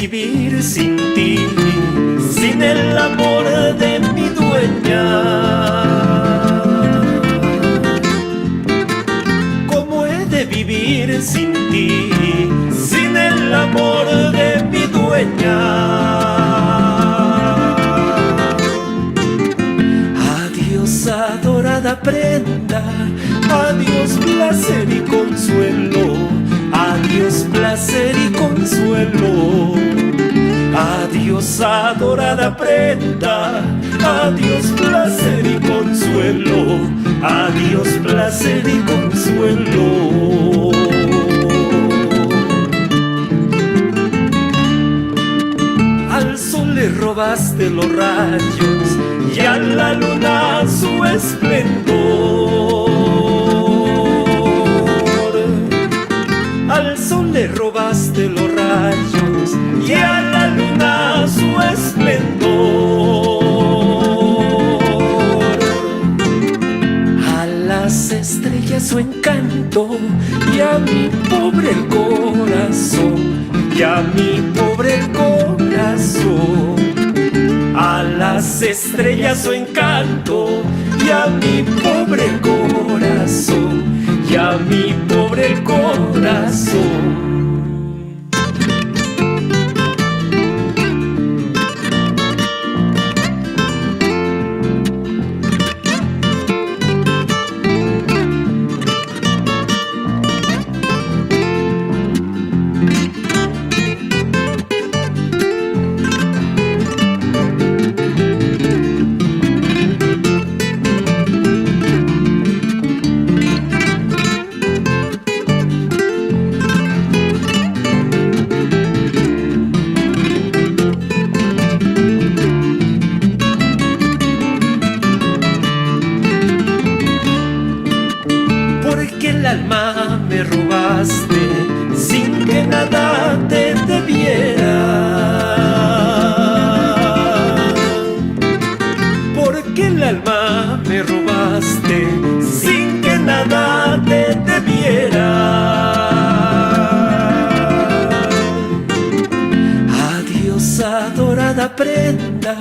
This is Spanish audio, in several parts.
vivir sin ti, sin el amor de mi dueña? ¿Cómo he de vivir sin ti, sin el amor de mi dueña? Adiós, adorada prenda, adiós, placer y consuelo. Adiós, placer y consuelo. Adiós, adorada prenda, adiós, placer y consuelo. Adiós, placer y consuelo. Al sol le robaste los rayos y a la luna su esplendor. Al sol le robaste los rayos y a la luna su esplendor. A las estrellas su encanto y a mi pobre el corazón, y a mi pobre el corazón. A las estrellas su encanto y a mi pobre el corazón, y a mi pobre el corazón. El alma me robaste sin que nada te debiera. Porque el alma me robaste sin que nada te debiera. Adiós, adorada prenda,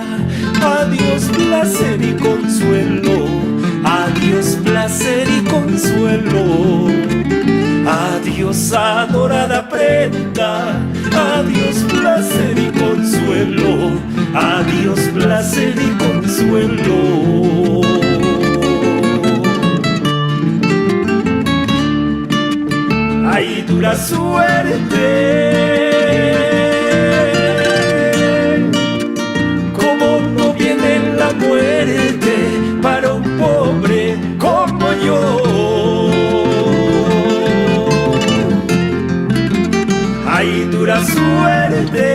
adiós, placer y consuelo. Adiós, placer y consuelo. Adiós, adorada prenda, adiós, placer y consuelo. Adiós, placer y consuelo. Ay, dura suerte, cómo no viene la muerte para un pobre como yo. Ay, dura suerte,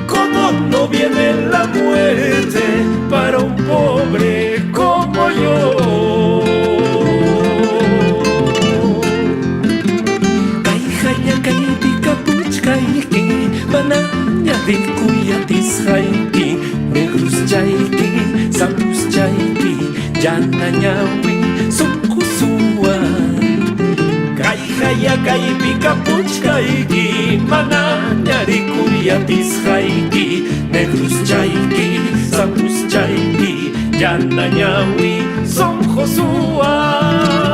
cómo no viene la muerte para un pobre como yo. Kay haya kay pikapuch kayki, mananya rikuyatis hayki, negrus chayki, sabrus chayki, yananyawi sungkusuan. Kay haya kay pikapuch kayki, mananya rikuyatis hayki, negrus chayki, sabrus chayki, yananyawi sungkusuan.